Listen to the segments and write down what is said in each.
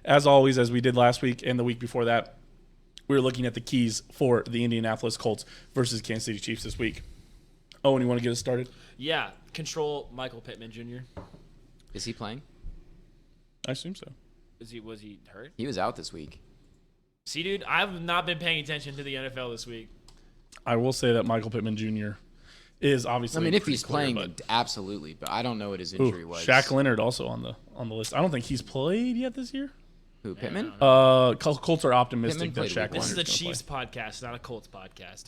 as always, as we did last week and the week before that, we're looking at the keys for the Indianapolis Colts versus Kansas City Chiefs this week. Owen, you want to get us started? Yeah, control Michael Pittman Jr. Is he playing? I assume so. Was he hurt? He was out this week. See, dude, I've not been paying attention to the NFL this week. I will say that Michael Pittman Jr. is obviously. I mean, if he's clear, playing, absolutely, but I don't know what his injury was. Shaq Leonard also on the list. I don't think he's played yet this year. Who, Pittman? Colts are optimistic that Shaq Leonard. This is a Chiefs podcast, not a Colts podcast.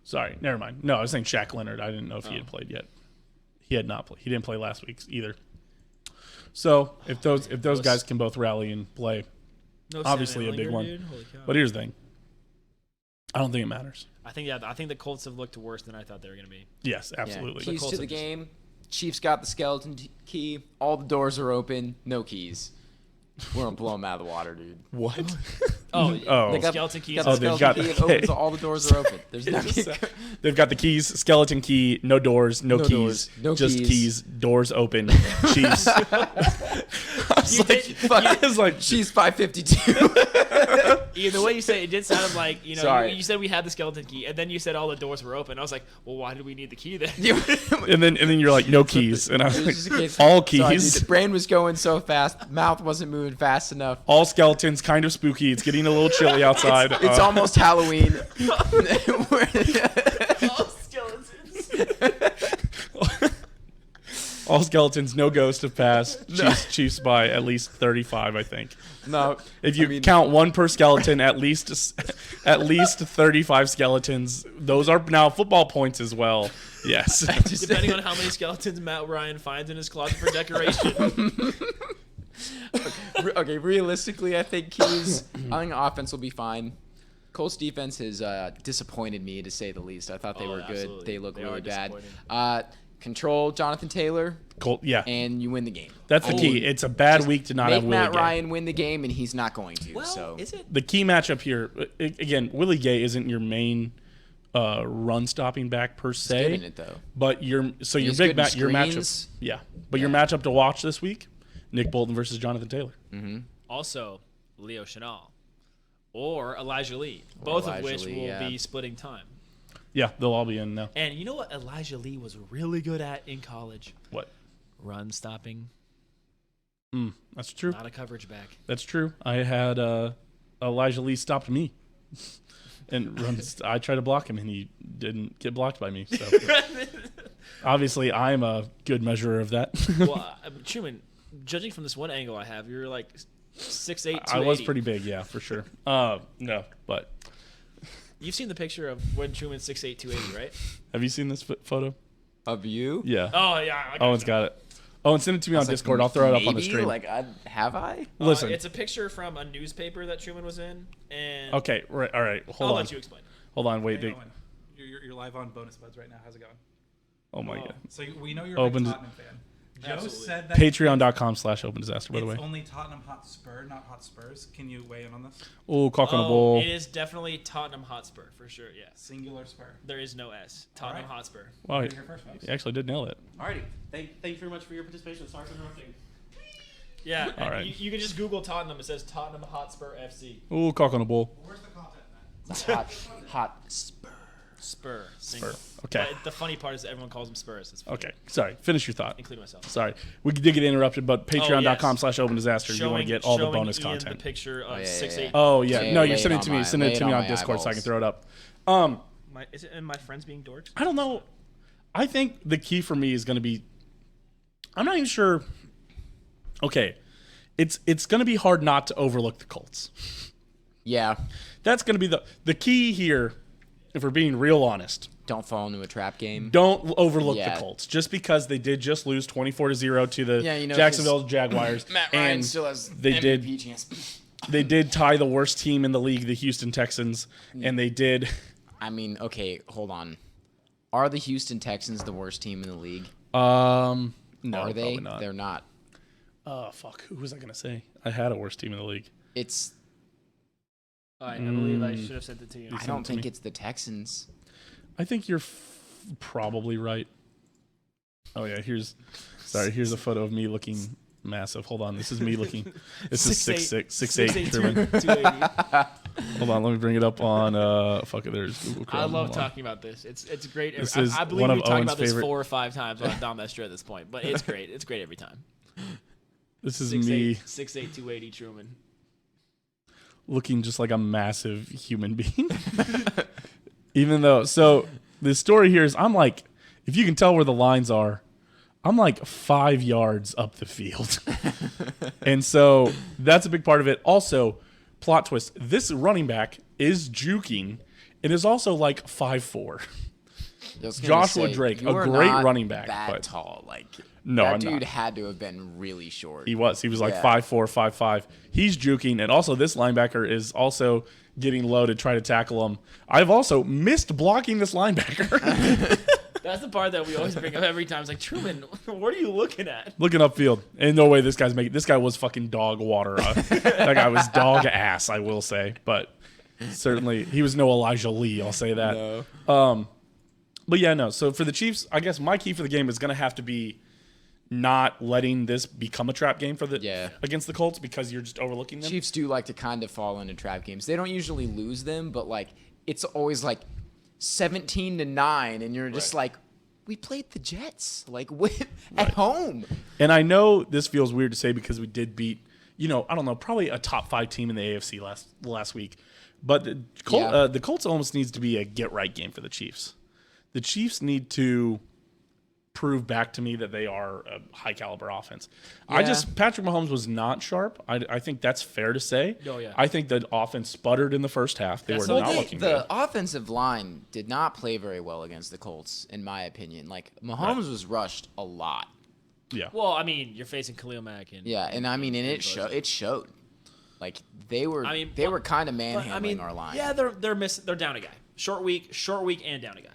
Sorry, never mind. No, I was saying Shaq Leonard. I didn't know if he had played yet. He had not played. He didn't play last week either. So if those guys can both rally and play, obviously a big one. Dude. Holy cow. But here's the thing. I don't think it matters. I think the Colts have looked worse than I thought they were going to be. Yes, absolutely. Yeah. Keys to the game. Chiefs got the skeleton key. All the doors are open. No keys. We're gonna blow them out of the water, dude. What? The skeleton key. They've got key. It opens, all the doors are open. There's no key. They've got the keys, skeleton key, no doors, no keys, just keys, doors open. Chiefs. I was like, Chiefs 552. The way you say it did sound like you said we had the skeleton key, and then you said all the doors were open. I was like, well, why did we need the key then? and then you're like, no keys, and I was like, all keys. Sorry, dude, the brain was going so fast, mouth wasn't moving fast enough. All skeletons, kind of spooky. It's getting a little chilly outside. It's almost Halloween. All skeletons. All skeletons, no ghosts have passed. Chiefs by at least 35, I think. No, if you count one per skeleton, at least 35 skeletons. Those are now football points as well. Yes. Depending on how many skeletons Matt Ryan finds in his closet for decoration. Okay, realistically, I think offense will be fine. Colts defense has disappointed me, to say the least. I thought they were good. Absolutely. They look really bad. Control Jonathan Taylor. Yeah. And you win the game. That's the key. It's a bad week to not have Willie Matt Gay. Ryan win the game, and he's not going to. Well, so is it? The key matchup here, again, Willie Gay isn't your main run-stopping back per se. He's good in it, though. But your matchup. Yeah. But your matchup to watch this week, Nick Bolton versus Jonathan Taylor. Mm-hmm. Also, Leo Chenal or Elijah Lee, both of which will be splitting time. Yeah, they'll all be in now. And you know what Elijah Lee was really good at in college? What? Run stopping. That's true. Not a coverage back. That's true. I had Elijah Lee stopped me. And I tried to block him, and he didn't get blocked by me. So obviously, I'm a good measure of that. Well, Truman, judging from this one angle I have, you're like 6'8", 280. I was pretty big, yeah, for sure. No, but you've seen the picture of when Truman's 6'8", 280, right? Have you seen this photo? Of you? Yeah. Oh yeah. Owen's got it. Owen, send it to me on Discord. I'll throw it up on the stream. Have I? Listen, it's a picture from a newspaper that Truman was in, and okay, right, all right. Hold on. I'll let you explain. Hold on, wait. Hey, Owen, you're live on Bonus Buds right now. How's it going? Oh my god. So we know you're a big Tottenham fan. Joe Absolutely. said that Patreon.com/open-disaster, by the way. It's only Tottenham Hotspur, not Hotspurs. Can you weigh in on this? Oh, cock on a bowl. It is definitely Tottenham Hotspur for sure. Yeah. Singular spur. There is no S. Tottenham Hotspur. Wow, You're first, folks. you actually did nail it. Alrighty. Thank you very much for your participation. Sorry for interrupting. Yeah. All right. You can just Google Tottenham. It says Tottenham Hotspur FC. Oh, cock on a bowl. Where's the content, Matt? Hot spur. Spur. Single. Okay. But the funny part is that everyone calls them Spurs. It's funny, Okay. Sorry. Finish your thought. including myself. Sorry. We did get interrupted, but Patreon.com/open-disaster. You want to get all the bonus Ian content. The picture of yeah, 6'8". yeah. Oh, yeah. Yeah, No, lay you it send it on to me. my- Send lay it it to me on on my Discord so I can eyeballs. throw it up. Is it in my friends being dorks? I don't know. I think the key for me is going to be. I'm not even sure. Okay, it's going to be hard not to overlook the Colts. Yeah. That's going to be the key here. If we're being real honest, Don't fall into a trap game. don't overlook Yeah. the Colts just because they did just lose 24-0 to the Yeah, Jacksonville Jaguars. Matt Ryan and still has they MVP chance. they did tie the worst team in the league, the Houston Texans, and they did. I mean, okay, hold on. Are the Houston Texans the worst team in the league? No, Are they? probably not. They're not. Fuck. Who was I gonna say? I had a worst team in the league. It's. I believe I should have sent it to you. I don't think it's the Texans. I think you're probably right. Oh yeah, here's a photo of me looking massive. Hold on, this is me looking. This is 6'8", 6'8", Truman. 280. Hold on, let me bring it up on. Fuck it, there's Google Chrome. I love Hold on. talking about this. It's great. This I is believe one of we've talked Owen's about this favorite- 4 or 5 times on Dom Esther at this point, but it's great. It's great every time. This is 6'8", me 6'8", 280 Truman. looking just like a massive human being. Even though, so the story here is, I'm like, if you can tell where the lines are, I'm like 5 yards up the field. And so that's a big part of it. Also, plot twist, this running back is juking and is also like 5'4". Joshua Drake, a great running back. That but tall, like No, that I'm dude not. had to have been really short. He was like Yeah. 5'4", 5'5". He's juking, and also this linebacker is also getting low to try to tackle him. I've also missed blocking this linebacker. That's the part that we always bring up every time. It's like, Truman, what are you looking at? Looking upfield, and no way this guy's making. This guy was fucking dog water. That guy was dog ass, I will say, but certainly he was no Elijah Lee. I'll say that. No. But yeah, no. So for the Chiefs, I guess my key for the game is going to have to be not letting this become a trap game for the against the Colts, because you're just overlooking them. Chiefs do like to kind of fall into trap games. They don't usually lose them, but like it's always like 17-9, and you're just like, we played the Jets like at home. And I know this feels weird to say because we did beat, I don't know, probably a top 5 team in the AFC last week. But the Colts almost needs to be a get right game for the Chiefs. The Chiefs need to prove back to me that they are a high caliber offense. Yeah. Patrick Mahomes was not sharp. I think that's fair to say. Oh, yeah. I think the offense sputtered in the first half. They were not looking good. The offensive line did not play very well against the Colts, in my opinion. Like Mahomes was rushed a lot. Yeah. Well, I mean, you're facing Khalil Mack. And It showed. Like they were kind of manhandling our line. Yeah, they're down a guy. Short week and down a guy.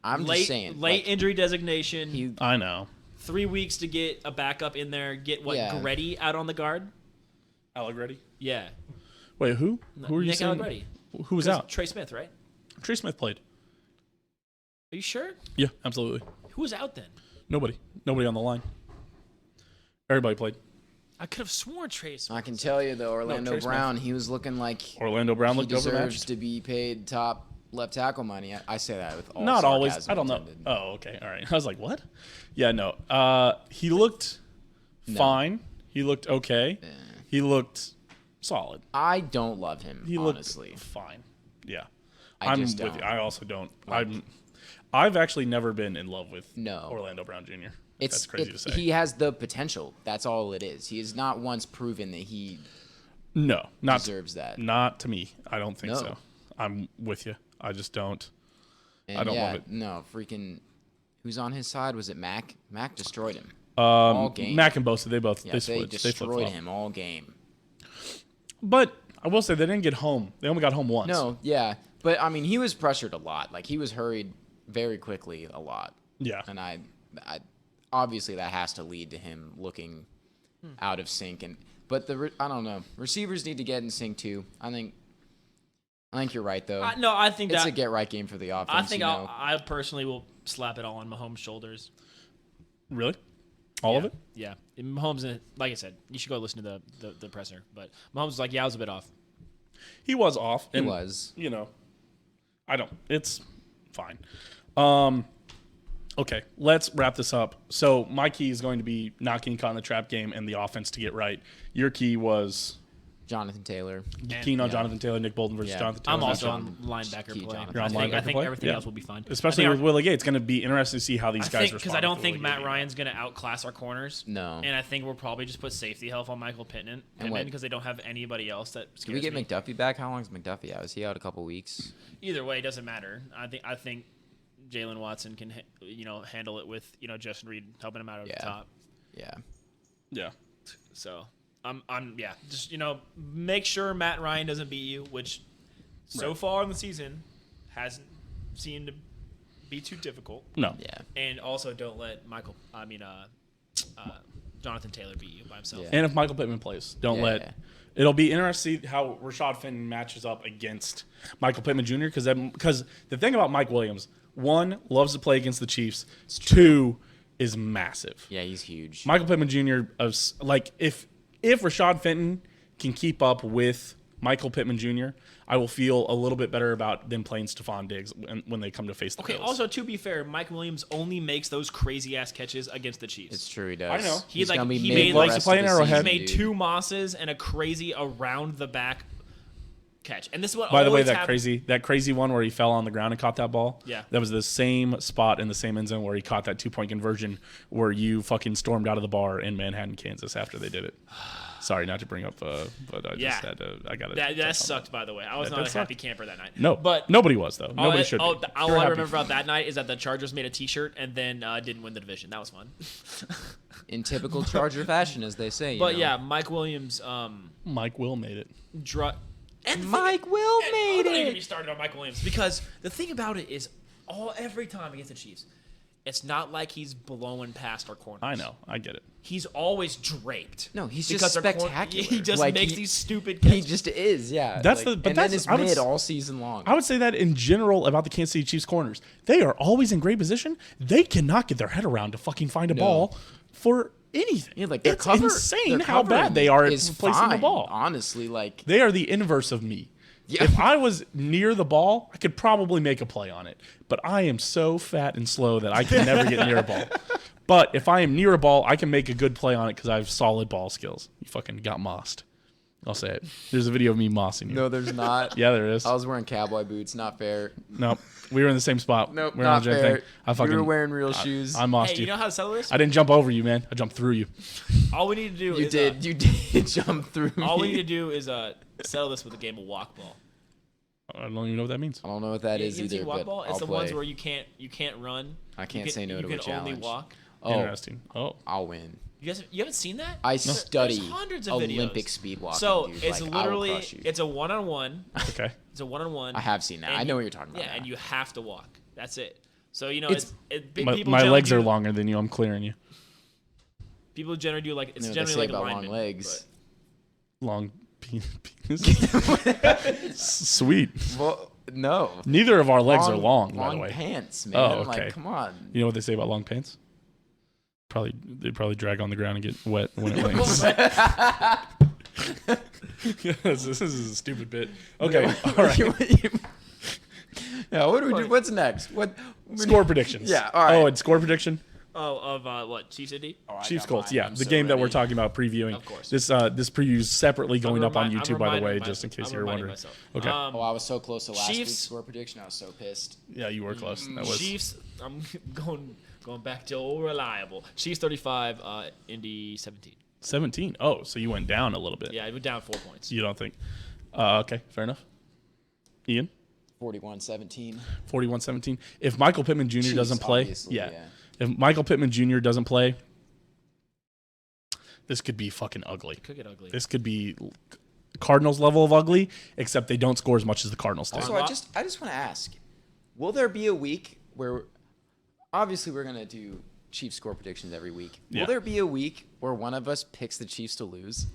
I'm just saying. Late injury designation. I know. 3 weeks to get a backup in there. Get Gretty out on the guard. Allegretti? Yeah. Wait, who? Who are you Nick saying? Allegretti. Who was out? Trey Smith, right? Trey Smith played. Are you sure? Yeah, absolutely. Who was out then? Nobody on the line. Everybody played. I could have sworn Trey Smith. I can tell you though, Orlando Trey Smith. Brown, he was looking like Orlando Brown he looked deserves overmatched. to be paid top left tackle money. I say that with all Not always. sarcasm I don't know. intended. Oh, okay. All right. I was like, what? Yeah, no. He looked fine. He looked okay. He looked solid. I don't love him, He honestly. looked fine. Yeah. I I'm just with don't. you. I also don't. I've actually never been in love with No. Orlando Brown Jr. That's crazy to say. He has the potential. That's all it is. He has not once proven that he No, not deserves that. Not to me. I don't think No. so. I'm with you. I just don't. And I don't love it. No, freaking. Who's on his side? Was it Mac? Mac destroyed him. Game. Mac and Bosa, they They split. destroyed him all game. But I will say they didn't get home. They only got home once. No, yeah, but I mean, he was pressured a lot. Like he was hurried very quickly a lot. Yeah. And I obviously that has to lead to him looking out of sync. But I don't know. Receivers need to get in sync too. I think you're right though. I think it's that a get right game for the offense. I think I personally will slap it all on Mahomes' shoulders. Really? All of it? Yeah. And Mahomes, like I said, you should go listen to the presser. But Mahomes was like, yeah, I was a bit off. He was off. He and, was. It's fine. Okay, let's wrap this up. So my key is going to be not getting caught in the trap game and the offense to get right. Your key was Jonathan Taylor. keen on Jonathan Taylor, Nick Bolton versus Jonathan Taylor. I'm also John- on linebacker Key play. Jonathan. You're on I linebacker think play? everything Yeah. else will be fine. Especially with Willie Gay. It's going to be interesting to see how these guys respond. Because I don't think with Matt Willie Gay. Ryan's going to outclass our corners. No. And I think we'll probably just put safety help on Michael Pittman what- because they don't have anybody else that Did scares we get me. McDuffie back? How long is McDuffie out? Is he out a couple weeks? Either way, it doesn't matter. I think Jalen Watson can handle it with Justin Reed helping him out at the top. Yeah. Yeah. So just make sure Matt Ryan doesn't beat you, which so far in the season hasn't seemed to be too difficult. No. Yeah. And also don't let Jonathan Taylor beat you by himself. Yeah. And if Michael Pittman plays, don't Yeah. let. It'll be interesting to see how Rashad Fenton matches up against Michael Pittman Jr. Because the thing about Mike Williams, one, loves to play against the Chiefs. Two, is massive. Yeah, he's huge. Michael Pittman Jr. If Rashad Fenton can keep up with Michael Pittman Jr., I will feel a little bit better about them playing Stephon Diggs when they come to face the Okay, Bills. also, to be fair, Mike Williams only makes those crazy-ass catches against the Chiefs. It's true, he does. I know. He's He, like, gonna be he made made, the like, rest to play of in the Arrowhead. season, He made dude. 2 Mosses and a crazy around-the-back catch. And this is what By the way, always that happens. crazy one where he fell on the ground and caught that ball. Yeah. That was the same spot in the same end zone where he caught that 2-point conversion where you fucking stormed out of the bar in Manhattan, Kansas after they did it. Sorry, not to bring up, but I just had to. I got it. That sucked, by the way. I was That not did a happy suck. camper that night. No, but nobody was though. Nobody should be. all Pure I happy. remember about that night is that the Chargers made a T-shirt and then didn't win the division. That was fun. In typical Charger fashion, as they say. But you know? yeah, Mike Williams, Mike Will made it. Mike Will made Don't even get me it. started on Mike Williams because the thing about it is, every time against the Chiefs, it's not like he's blowing past our corners. I know. I get it. He's always draped. No, he's because just our spectacular. he just Like, makes he- these stupid He catches. just is, yeah. That's like, the- but and that's- then his I would mid s- all season long. I would say that in general about the Kansas City Chiefs corners. They are always in great position. They cannot get their head around to fucking find a ball for anything. Yeah, like their it's cover, insane their how bad covering they are at is placing the fine, ball. Honestly, like They are the inverse of me. Yeah. If I was near the ball, I could probably make a play on it. But I am so fat and slow that I can never get near a ball. But if I am near a ball, I can make a good play on it because I have solid ball skills. You fucking got mossed. I'll say it. There's a video of me mossing you. no, there's not. Yeah, there is. I was wearing cowboy boots. Not fair. Nope. We were in the same spot. Nope, we were on not the same fair. thing. I fucking, You were wearing real shoes. I mossed Hey, you know how to settle this? I didn't jump over you, man. I jumped through you. All we need to do you is did. You did jump through me. all we need to do is settle this with a game of walk ball. I don't even know what that means. I don't know what that You is haven't seen either. walk But ball? It's I'll the play. ones where you can't run. I can't You say no to a You can only challenge. walk. Oh, Interesting. Oh. I'll win. You haven't seen that? I study There's hundreds of Olympic videos. speed walking. So dude. it's Like, I will literally crush you. it's a one-on-one. Okay. It's a one-on-one. I have seen that. and I know you- what you're talking about. Yeah, now. and you have to walk. That's it. So It's- big My, people my generally legs are do- longer than you. I'm clearing you. People generally do like it's You know what they generally say like a about lineman. long legs. Long penis. Sweet. Well, no. Neither of our legs are long, by the long way. pants, man. Oh, okay. Like, come on. You know what they say about long pants? They probably drag on the ground and get wet when it rains. Yes, this is a stupid bit. Okay, all right. Yeah, what do we do? What's next? What Score predictions. Yeah, all right. Oh, and score prediction. Oh, of what? Chiefs Indy? Oh, I Chiefs got Colts. mine. Yeah, I'm the so game that we're ready. talking about previewing. Of course. This preview is separately going up on I'm YouTube, by the way, reminding just in myself- case I'm you're reminding wondering. myself. Okay. Oh, I was so close to last Chiefs- week's score prediction. I was so pissed. Yeah, you were close. That was Chiefs. I'm going back to old reliable. Chiefs 35, Indy 17. 17. Oh, so you went down a little bit. Yeah, it went down 4 points. You don't think? Okay, fair enough. Ian, 41-17. 41-17. If Michael Pittman Jr. Chiefs, doesn't play, obviously, yeah. If Michael Pittman Jr. doesn't play, this could be fucking ugly. Could get ugly. This could be Cardinals level of ugly, except they don't score as much as the Cardinals do. Also, I just want to ask, will there be a week where, obviously we're gonna do Chiefs score predictions every week. Yeah. Will there be a week where one of us picks the Chiefs to lose?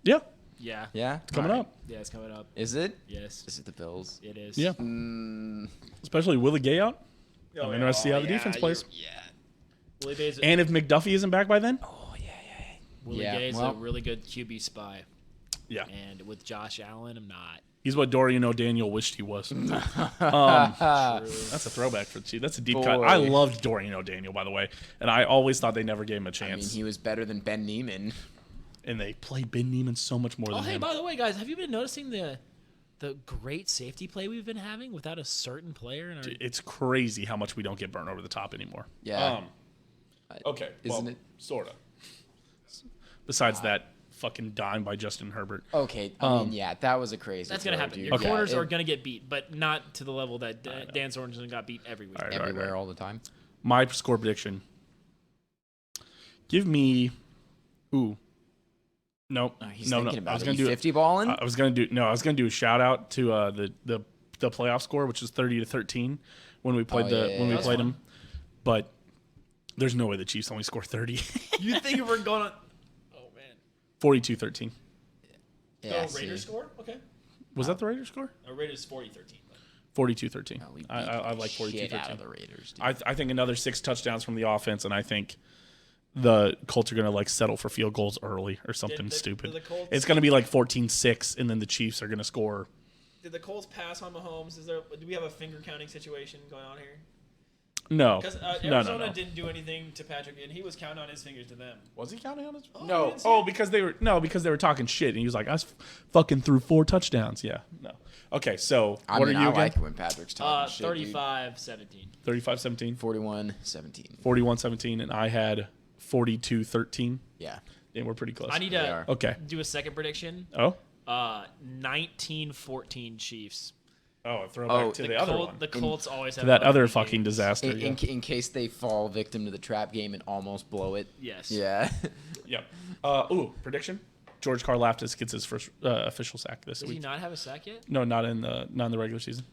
Yeah, Yeah. Yeah, coming All right. up. Yeah, it's coming up. Is it? Yes, Is it the Bills? it is. Yeah, Mm, especially Willie Gay out. Oh, I'm interested to see how the yeah, defense plays. Yeah. Willie Gay's, And if McDuffie isn't back by then, Willie Yeah, Gay's well- a really good QB spy. yeah, And with Josh Allen, I'm not. he's what Dorian O'Daniel wished he was. That's a throwback for the Chiefs. That's a deep cut. Boy. I loved Dorian O'Daniel, by the way, and I always thought they never gave him a I mean, chance. he was better than Ben Neiman. And they played Ben Neiman so much more Oh, than hey, him. by the way, guys, have you been noticing the great safety play we've been having without a certain player in our It's crazy how much we don't get burnt over the top anymore. Yeah. Okay, Isn't it? Sorta. Besides that fucking dime by Justin Herbert. Okay. I mean, yeah, that was a crazy. That's gonna throw, happen. dude. Your Okay. corners Yeah, are gonna get beat, but not to the level that Dan Sorensen got beat every week. All right. everywhere all the time. My score prediction. Give me. Ooh. Nope. He's no, thinking I about was it. gonna You do 50 balling? I was gonna do a shout out to the playoff score, which was 30-13 when we played when we yeah. played them. But there's no way the Chiefs only score 30. You think we're going to? Oh man. 42-13. Yeah. Raiders see. score? Okay. Was that the Raiders score? Raiders 40-13. 42-13. No, we beat I the like shit 42-13. out of the Raiders. Dude. I think another 6 touchdowns from the offense, and I think the Colts are going to like settle for field goals early or something stupid. the Colts- It's going to be like 14-6, and then the Chiefs are going to score. Did the Colts pass on Mahomes? Do we have a finger counting situation going on here? No, Because no. Arizona didn't do anything to Patrick, and he was counting on his fingers to them. Was he counting on his? you No. didn't see Oh, it? because they were talking shit, and he was like, "I fucking threw 4 touchdowns." Yeah. No. Okay, so I what mean, are you I again? like it when Patrick's talking shit, 35-17. 35-17, 41-17. 41-17, and I had 42-13. Yeah. And we're pretty close. I need They to are. Okay. do a second prediction. Oh. 19-14 Chiefs. Oh, a throwback to the other one. The Colts always have To that a other good fucking game. disaster. In case they fall victim to the trap game and almost blow it. Yes. Yeah. Yep. Prediction? George Karlaftis gets his first official sack this Does he week. not have a sack yet? No, not in the regular season.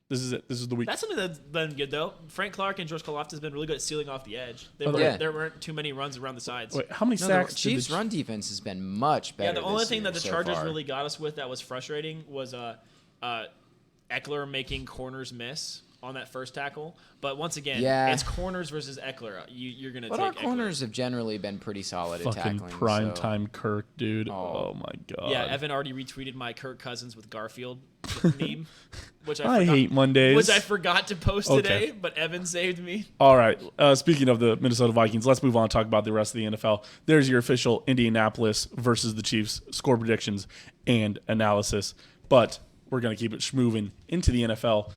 This is it. This is the week. That's something that's been good though. Frank Clark and George Karlaftis have been really good at sealing off the edge. Yeah. There weren't too many runs around the sides. Wait, how many No, sacks? the did Chiefs' run defense has been much better. Yeah, the only this thing year that the so Chargers far. really got us with that was frustrating was Eckler making corners miss on that first tackle. But once again, Yeah. it's corners versus Eckler. You're going to But take our Eckler. corners have generally been pretty solid at fucking tackling. prime so. time Kirk, dude? Oh. Oh my god. Yeah, Evan already retweeted my Kirk Cousins with Garfield meme, which I forgot, hate Mondays. which I forgot to post Okay. today, but Evan saved me. All right. Speaking of the Minnesota Vikings, let's move on and talk about the rest of the NFL. There's your official Indianapolis versus the Chiefs score predictions and analysis. But we're going to keep it schmoving into the NFL.